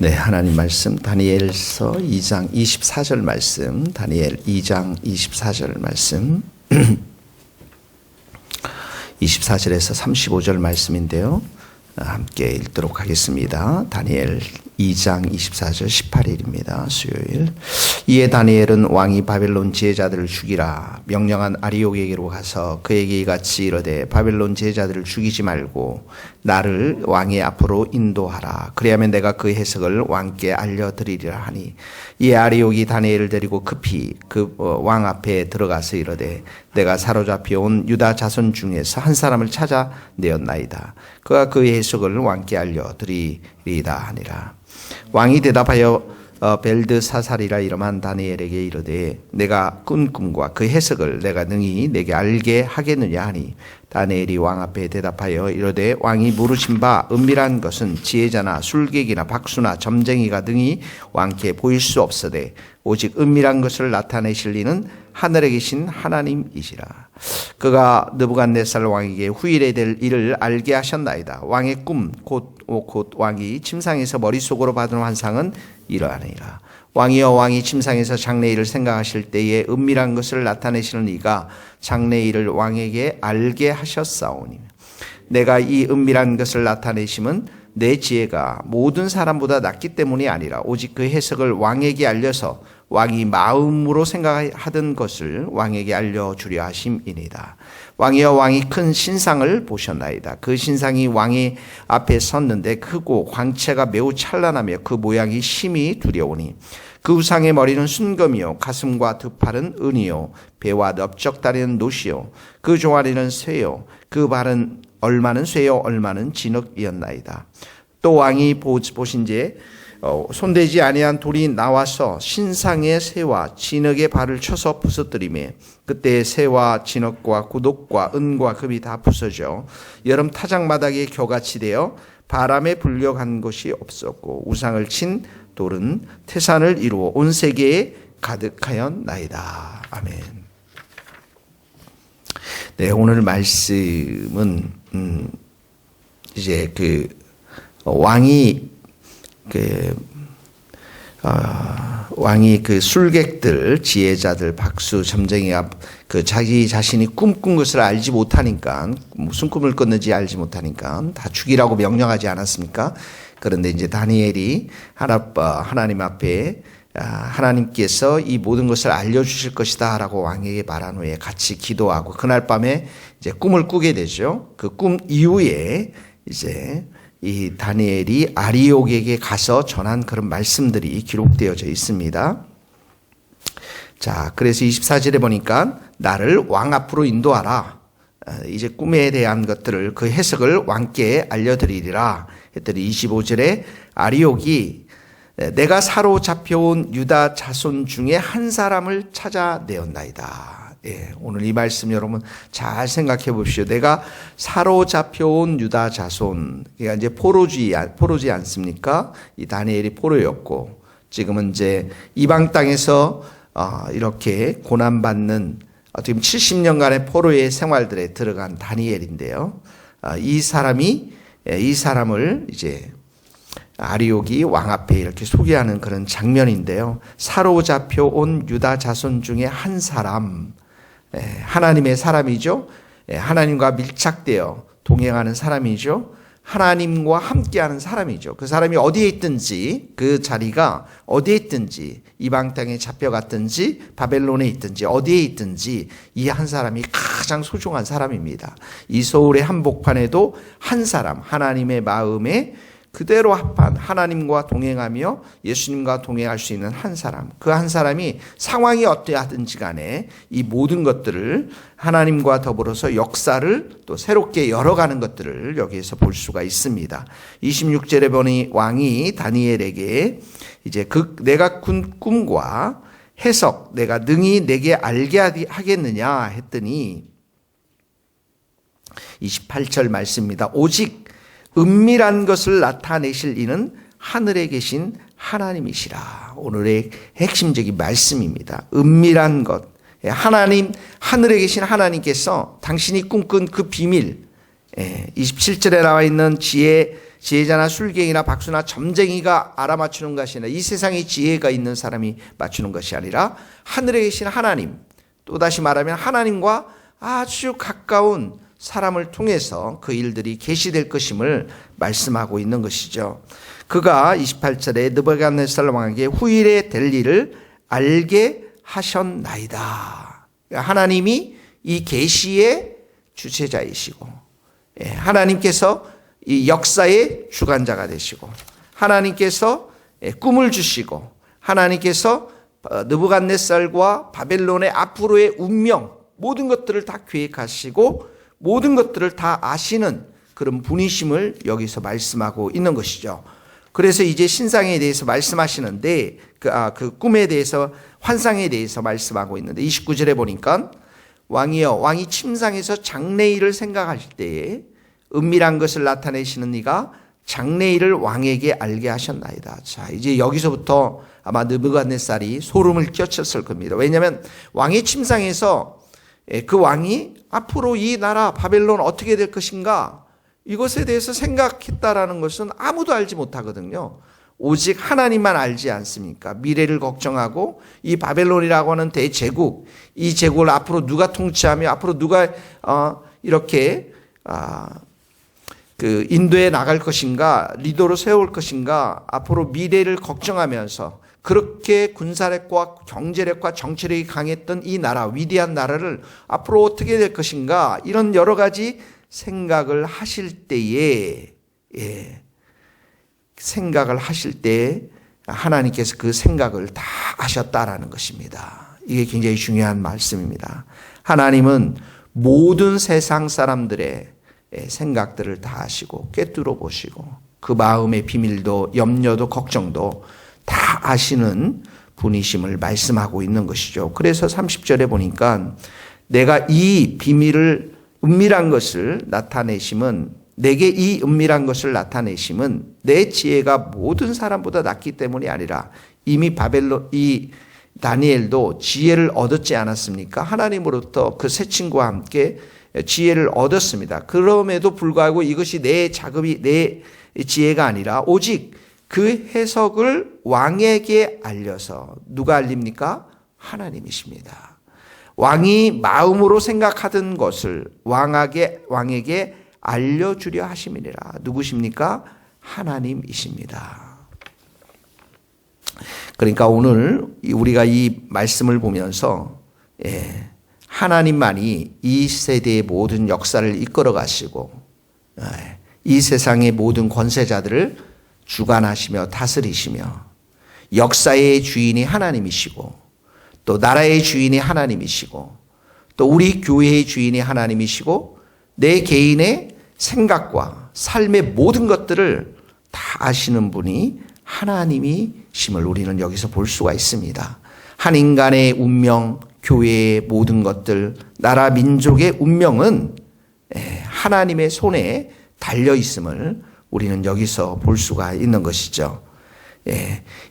네, 하나님 말씀 다니엘서 2장 24절 말씀, 다니엘 2장 24절 말씀 24절에서 35절 말씀인데요, 함께 읽도록 하겠습니다. 다니엘 2장 24절 18일입니다. 수요일. 이에 다니엘은 왕이 바벨론 지혜자들을 죽이라 명령한 아리옥에게로 가서 그에게 이같이 이르되 바벨론 지혜자들을 죽이지 말고 나를 왕의 앞으로 인도하라. 그리하면 내가 그 해석을 왕께 알려드리리라 하니, 이에 아리옥이 다니엘을 데리고 급히 그 왕 앞에 들어가서 이르되 내가 사로잡혀 온 유다 자손 중에서 한 사람을 찾아내었나이다. 그가 그 해석을 왕께 알려드리리다 하니라. 왕이 대답하여 벨드사살이라 이름한 다니엘에게 이르되 내가 꾼 꿈과 그 해석을 내가 능히 내게 알게 하겠느냐 하니, 다니엘이 왕 앞에 대답하여 이르되 왕이 물으신 바 은밀한 것은 지혜자나 술객이나 박수나 점쟁이가 능히 왕께 보일 수 없으되 오직 은밀한 것을 나타내실 이는 하늘에 계신 하나님이시라. 그가 느부갓네살 왕에게 후일에 될 일을 알게 하셨나이다. 왕의 꿈 곧 왕이 침상에서 머릿속으로 받은 환상은 이러하니라. 왕이여, 왕이 침상에서 장래일을 생각하실 때에 은밀한 것을 나타내시는 이가 장래일을 왕에게 알게 하셨사오니, 내가 이 은밀한 것을 나타내심은 내 지혜가 모든 사람보다 낫기 때문이 아니라 오직 그 해석을 왕에게 알려서 왕이 마음으로 생각하던 것을 왕에게 알려주려 하심이니이다. 왕이여, 왕이 큰 신상을 보셨나이다. 그 신상이 왕의 앞에 섰는데 크고 광채가 매우 찬란하며 그 모양이 심히 두려우니, 그 우상의 머리는 순금이요 가슴과 두 팔은 은이요 배와 넓적다리는 노시요 그 종아리는 쇠요 그 발은 얼마는 쇠요 얼마는 진흙이었나이다. 또 왕이 보신지에 손대지 아니한 돌이 나와서 신상의 쇠와 진흙의 발을 쳐서 부서뜨리매 그때 쇠와 진흙과 구독과 은과 금이 다 부서져 여름 타작마당에 겨같이 되어 바람에 불려간 것이 없었고, 우상을 친 돌은 태산을 이루어 온 세계에 가득하였나이다. 아멘. 네, 오늘 말씀은 이제 왕이 그 술객들, 지혜자들, 박수, 점쟁이가 자기 자신이 꿈꾼 것을 알지 못하니까, 무슨 꿈을 꿨는지 알지 못하니까 다 죽이라고 명령하지 않았습니까? 그런데 이제 다니엘이 하나님 앞에 하나님께서 이 모든 것을 알려주실 것이다 라고 왕에게 말한 후에 같이 기도하고 그날 밤에 이제 꿈을 꾸게 되죠. 그 꿈 이후에 이제 이 다니엘이 아리옥에게 가서 전한 그런 말씀들이 기록되어져 있습니다. 자, 그래서 24절에 보니까 나를 왕 앞으로 인도하라. 이제 꿈에 대한 것들을, 그 해석을 왕께 알려드리리라 했더니 25절에 아리옥이 내가 사로잡혀온 유다 자손 중에 한 사람을 찾아내었나이다. 예, 오늘 이 말씀 여러분 잘 생각해 보십시오. 내가 사로잡혀온 유다 자손, 그러니까 이제 포로지 않습니까? 이 다니엘이 포로였고, 지금은 이제 이방 땅에서 이렇게 고난받는 어떻게 보면 70년간의 포로의 생활들에 들어간 다니엘인데요. 이 사람을 이제 아리옥이 왕 앞에 이렇게 소개하는 그런 장면인데요. 사로잡혀 온 유다 자손 중에 한 사람, 하나님의 사람이죠. 하나님과 밀착되어 동행하는 사람이죠. 하나님과 함께하는 사람이죠. 그 사람이 어디에 있든지, 그 자리가 어디에 있든지, 이방 땅에 잡혀갔든지 바벨론에 있든지 어디에 있든지 이 한 사람이 가장 소중한 사람입니다. 이 서울의 한복판에도 한 사람, 하나님의 마음에 그대로 합한, 하나님과 동행하며 예수님과 동행할 수 있는 한 사람, 그 한 사람이 상황이 어떠하든지 간에 이 모든 것들을 하나님과 더불어서 역사를 또 새롭게 열어가는 것들을 여기에서 볼 수가 있습니다. 26절에 보니 왕이 다니엘에게 이제 내가 꾼 꿈과 해석 내가 능히 내게 알게 하겠느냐 했더니 28절 말씀입니다. 오직 은밀한 것을 나타내실 이는 하늘에 계신 하나님이시라. 오늘의 핵심적인 말씀입니다. 은밀한 것. 하나님, 하늘에 계신 하나님께서 당신이 꿈꾼 그 비밀, 27절에 나와 있는 지혜 지혜자나 술갱이나 박수나 점쟁이가 알아맞추는 것이 아니라 이 세상에 지혜가 있는 사람이 맞추는 것이 아니라 하늘에 계신 하나님, 또다시 말하면 하나님과 아주 가까운 사람을 통해서 그 일들이 계시될 것임을 말씀하고 있는 것이죠. 그가 28절에 느부갓네살 왕에게 후일에 될 일을 알게 하셨나이다. 하나님이 이 계시의 주체자이시고, 하나님께서 이 역사의 주관자가 되시고, 하나님께서 꿈을 주시고, 하나님께서 느부갓네살과 바벨론의 앞으로의 운명, 모든 것들을 다 계획하시고 모든 것들을 다 아시는 그런 분이심을 여기서 말씀하고 있는 것이죠. 그래서 이제 신상에 대해서 말씀하시는데 그 꿈에 대해서, 환상에 대해서 말씀하고 있는데 29절에 보니까 왕이여, 왕이 침상에서 장래일을 생각하실 때에 은밀한 것을 나타내시는 이가 장래일을 왕에게 알게 하셨나이다. 자, 이제 여기서부터 아마 느부갓네살이 소름을 끼쳤을 겁니다. 왜냐하면 왕의 침상에서 그 왕이 앞으로 이 나라 바벨론 어떻게 될 것인가, 이것에 대해서 생각했다라는 것은 아무도 알지 못하거든요. 오직 하나님만 알지 않습니까? 미래를 걱정하고 이 바벨론이라고 하는 대제국, 이 제국을 앞으로 누가 통치하며 앞으로 누가 이렇게 그 인도에 나갈 것인가, 리더로 세울 것인가, 앞으로 미래를 걱정하면서 그렇게 군사력과 경제력과 정치력이 강했던 이 나라, 위대한 나라를 앞으로 어떻게 될 것인가, 이런 여러 가지 생각을 하실 때에, 생각을 하실 때 하나님께서 그 생각을 다 아셨다라는 것입니다. 이게 굉장히 중요한 말씀입니다. 하나님은 모든 세상 사람들의 생각들을 다 아시고 꿰뚫어 보시고 그 마음의 비밀도 염려도 걱정도 다 아시는 분이심을 말씀하고 있는 것이죠. 그래서 30절에 보니까 내가 이 비밀을, 은밀한 것을 나타내심은, 내게 이 은밀한 것을 나타내심은 내 지혜가 모든 사람보다 낫기 때문이 아니라 이미 이 다니엘도 지혜를 얻었지 않았습니까? 하나님으로부터 그 새 친구와 함께 지혜를 얻었습니다. 그럼에도 불구하고 이것이 내 자급이, 내 지혜가 아니라 오직 그 해석을 왕에게 알려서, 누가 알립니까? 하나님이십니다. 왕이 마음으로 생각하던 것을 왕에게 알려주려 하심이니라. 누구십니까? 하나님이십니다. 그러니까 오늘 우리가 이 말씀을 보면서 하나님만이 이 세대의 모든 역사를 이끌어 가시고 이 세상의 모든 권세자들을 주관하시며 다스리시며 역사의 주인이 하나님이시고 또 나라의 주인이 하나님이시고 또 우리 교회의 주인이 하나님이시고 내 개인의 생각과 삶의 모든 것들을 다 아시는 분이 하나님이심을 우리는 여기서 볼 수가 있습니다. 한 인간의 운명, 교회의 모든 것들, 나라 민족의 운명은 하나님의 손에 달려 있음을 우리는 여기서 볼 수가 있는 것이죠.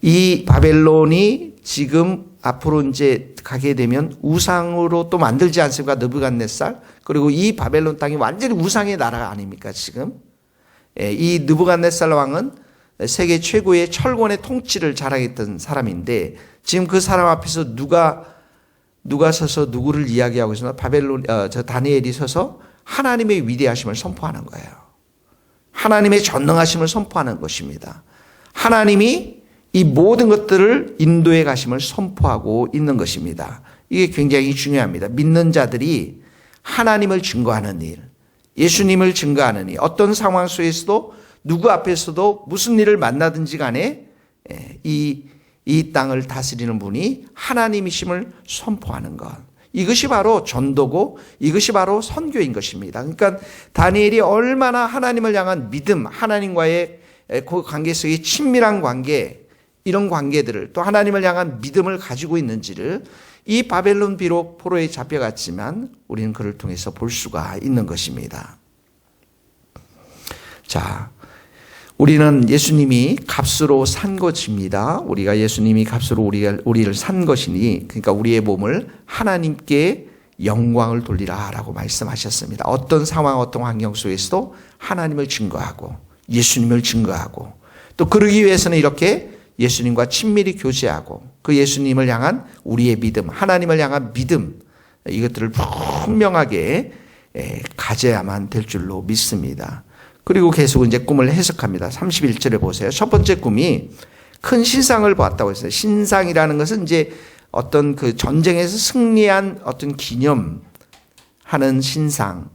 이 바벨론이 지금 앞으로 이제 가게 되면 우상으로 또 만들지 않습니까? 느부갓네살. 그리고 이 바벨론 땅이 완전히 우상의 나라가 아닙니까? 지금 이 느부갓네살 왕은 세계 최고의 철권의 통치를 자랑했던 사람인데 지금 그 사람 앞에서 누가 서서 누구를 이야기하고 있으나 저 다니엘이 서서 하나님의 위대하심을 선포하는 거예요. 하나님의 전능하심을 선포하는 것입니다. 하나님이 이 모든 것들을 인도해 가심을 선포하고 있는 것입니다. 이게 굉장히 중요합니다. 믿는 자들이 하나님을 증거하는 일, 예수님을 증거하는 일, 어떤 상황 속에서도 누구 앞에서도 무슨 일을 만나든지 간에 이 땅을 다스리는 분이 하나님이심을 선포하는 것. 이것이 바로 전도고 이것이 바로 선교인 것입니다. 그러니까 다니엘이 얼마나 하나님을 향한 믿음, 하나님과의 그 관계 속의 친밀한 관계, 이런 관계들을 또 하나님을 향한 믿음을 가지고 있는지를 이 바벨론 비록 포로에 잡혀갔지만 우리는 그를 통해서 볼 수가 있는 것입니다. 자, 우리는 예수님이 값으로 산 것입니다. 우리가 예수님이 값으로 우리를 산 것이니, 그러니까 우리의 몸을 하나님께 영광을 돌리라라고 말씀하셨습니다. 어떤 상황, 어떤 환경 속에서도 하나님을 증거하고 예수님을 증거하고 또 그러기 위해서는 이렇게 예수님과 친밀히 교제하고 그 예수님을 향한 우리의 믿음, 하나님을 향한 믿음 이것들을 분명하게 가져야만 될 줄로 믿습니다. 그리고 계속 이제 꿈을 해석합니다. 31절에 보세요. 첫 번째 꿈이 큰 신상을 보았다고 했어요. 신상이라는 것은 이제 어떤 그 전쟁에서 승리한 어떤 기념하는 신상,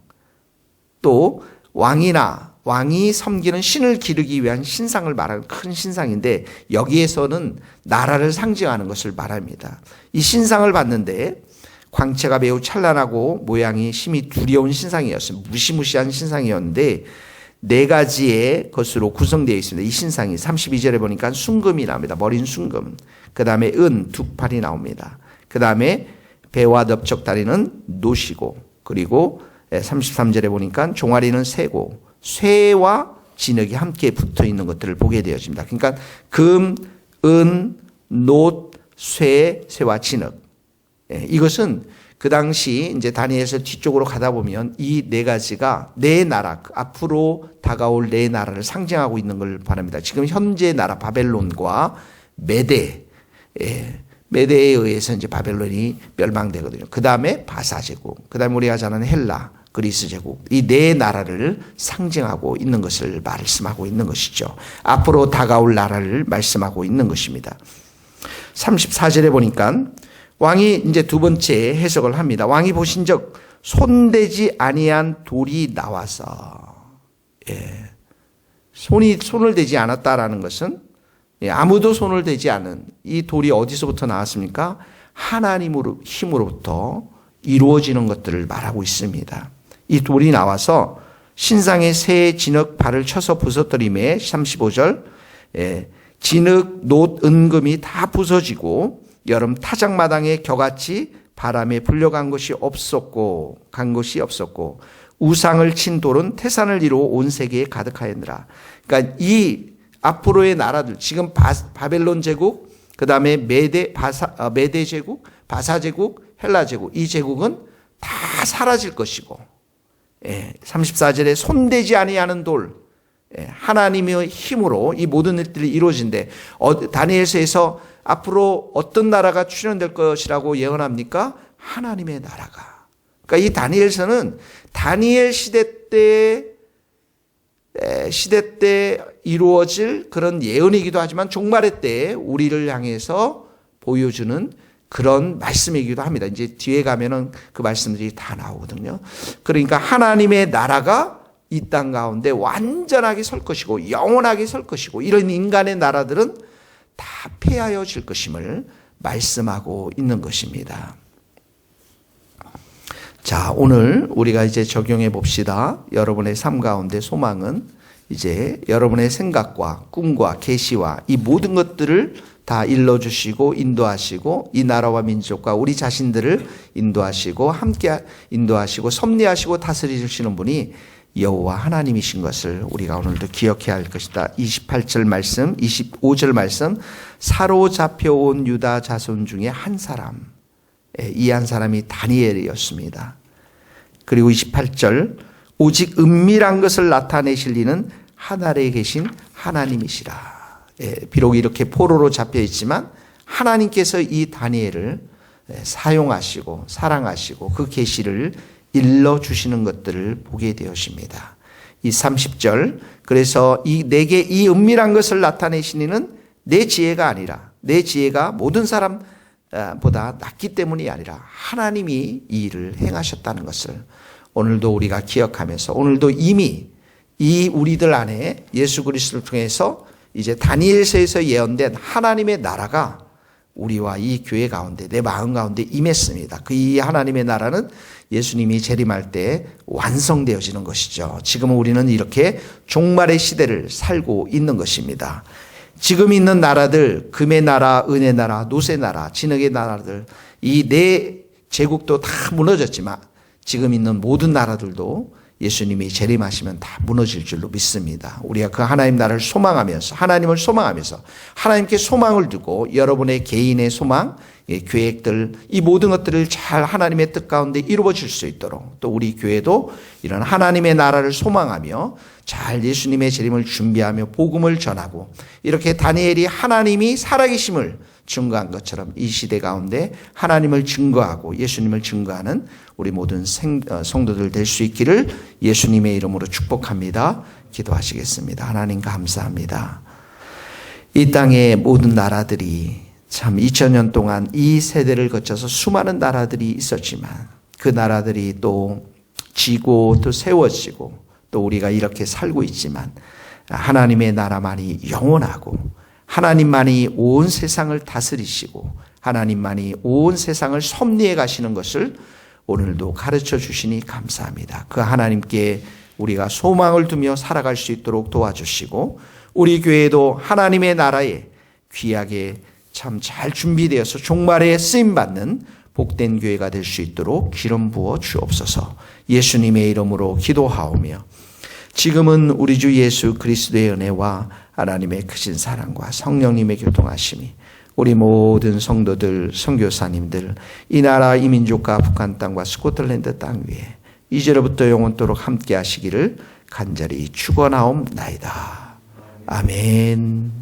또 왕이 섬기는 신을 기르기 위한 신상을 말하는 큰 신상인데 여기에서는 나라를 상징하는 것을 말합니다. 이 신상을 봤는데 광채가 매우 찬란하고 모양이 심히 두려운 신상이었어요. 무시무시한 신상이었는데 4가지의 것으로 구성되어 있습니다. 이 신상이 32절에 보니까 순금이 나옵니다. 머린 순금. 그 다음에 은 2팔이 나옵니다. 그 다음에 배와 넓적다리는 노시고 그리고 33절에 보니까 종아리는 쇠고 쇠와 진흙이 함께 붙어 있는 것들을 보게 되어집니다. 그러니까 금, 은, 놋, 쇠와 진흙. 이것은 그 당시 이제 다니엘서 뒤쪽으로 가다 보면 이 4가지가 네 나라, 앞으로 다가올 네 나라를 상징하고 있는 걸 바랍니다. 지금 현재 나라 바벨론과 메대에 의해서 이제 바벨론이 멸망되거든요. 그 다음에 바사제국, 그 다음에 우리가 잘 아는 헬라, 그리스 제국, 이 네 나라를 상징하고 있는 것을 말씀하고 있는 것이죠. 앞으로 다가올 나라를 말씀하고 있는 것입니다. 34절에 보니까 왕이 이제 두 번째 해석을 합니다. 왕이 보신즉 손대지 아니한 돌이 나와서, 손을 대지 않았다라는 것은 아무도 손을 대지 않은 이 돌이 어디서부터 나왔습니까? 하나님으로 힘으로부터 이루어지는 것들을 말하고 있습니다. 이 돌이 나와서 신상의 새 진흙 발을 쳐서 부서뜨림에 35절 진흙, 놋, 은금이 다 부서지고 여름 타작마당에 겨같이 바람에 불려간 것이 없었고 우상을 친 돌은 태산을 이루어 온 세계에 가득하였느라. 그러니까 이 앞으로의 나라들 지금 바벨론 제국, 그 다음에 메대 제국, 바사 제국, 헬라 제국, 이 제국은 다 사라질 것이고 34절에 손대지 아니하는 돌, 하나님의 힘으로 이 모든 일들이 이루어진대. 다니엘서에서 앞으로 어떤 나라가 출현될 것이라고 예언합니까? 하나님의 나라가. 그러니까 이 다니엘서는 다니엘 시대 때 이루어질 그런 예언이기도 하지만 종말의 때에 우리를 향해서 보여주는 그런 말씀이기도 합니다. 이제 뒤에 가면은 그 말씀들이 다 나오거든요. 그러니까 하나님의 나라가 이 땅 가운데 완전하게 설 것이고 영원하게 설 것이고 이런 인간의 나라들은 다 폐하여질 것임을 말씀하고 있는 것입니다. 자, 오늘 우리가 이제 적용해 봅시다. 여러분의 삶 가운데 소망은 이제 여러분의 생각과 꿈과 계시와 이 모든 것들을 다 일러주시고 인도하시고 이 나라와 민족과 우리 자신들을 인도하시고 함께 인도하시고 섭리하시고 다스리시는 분이 여호와 하나님이신 것을 우리가 오늘도 기억해야 할 것이다. 28절 말씀, 25절 말씀, 사로잡혀온 유다 자손 중에 한 사람, 이 한 사람이 다니엘이었습니다. 그리고 28절, 오직 은밀한 것을 나타내실 이는 하늘에 계신 하나님이시라. 비록 이렇게 포로로 잡혀 있지만 하나님께서 이 다니엘을 사용하시고 사랑하시고 그 계시를 일러주시는 것들을 보게 되었습니다. 이 30절, 그래서 내게 이 은밀한 것을 나타내신 이는 내 지혜가 아니라, 내 지혜가 모든 사람보다 낫기 때문이 아니라 하나님이 이 일을 행하셨다는 것을 오늘도 우리가 기억하면서 오늘도 이미 이 우리들 안에 예수 그리스도를 통해서 이제 다니엘서에서 예언된 하나님의 나라가 우리와 이 교회 가운데 내 마음 가운데 임했습니다. 그 이 하나님의 나라는 예수님이 재림할 때 완성되어지는 것이죠. 지금 우리는 이렇게 종말의 시대를 살고 있는 것입니다. 지금 있는 나라들, 금의 나라, 은의 나라, 놋의 나라, 진흙의 나라들, 이 네 제국도 다 무너졌지만 지금 있는 모든 나라들도 예수님이 재림하시면 다 무너질 줄로 믿습니다. 우리가 그 하나님 나라를 소망하면서 하나님을 소망하면서 하나님께 소망을 두고 여러분의 개인의 소망, 계획들, 이 모든 것들을 잘 하나님의 뜻 가운데 이루어질 수 있도록, 또 우리 교회도 이런 하나님의 나라를 소망하며 잘 예수님의 재림을 준비하며 복음을 전하고, 이렇게 다니엘이 하나님이 살아계심을 증거한 것처럼 이 시대 가운데 하나님을 증거하고 예수님을 증거하는 우리 모든 성도들 될 수 있기를 예수님의 이름으로 축복합니다. 기도하시겠습니다. 하나님 감사합니다. 이 땅의 모든 나라들이 참 2000년 동안 이 세대를 거쳐서 수많은 나라들이 있었지만, 그 나라들이 또 지고 또 세워지고 또 우리가 이렇게 살고 있지만, 하나님의 나라만이 영원하고 하나님만이 온 세상을 다스리시고 하나님만이 온 세상을 섭리해 가시는 것을 오늘도 가르쳐 주시니 감사합니다. 그 하나님께 우리가 소망을 두며 살아갈 수 있도록 도와주시고, 우리 교회도 하나님의 나라에 귀하게 참 잘 준비되어서 종말에 쓰임받는 복된 교회가 될 수 있도록 기름 부어 주옵소서. 예수님의 이름으로 기도하오며, 지금은 우리 주 예수 그리스도의 은혜와 하나님의 크신 사랑과 성령님의 교통하심이 우리 모든 성도들, 선교사님들, 이 나라 이 민족과 북한 땅과 스코틀랜드 땅 위에 이제로부터 영원토록 함께 하시기를 간절히 축원하옵나이다. 아멘.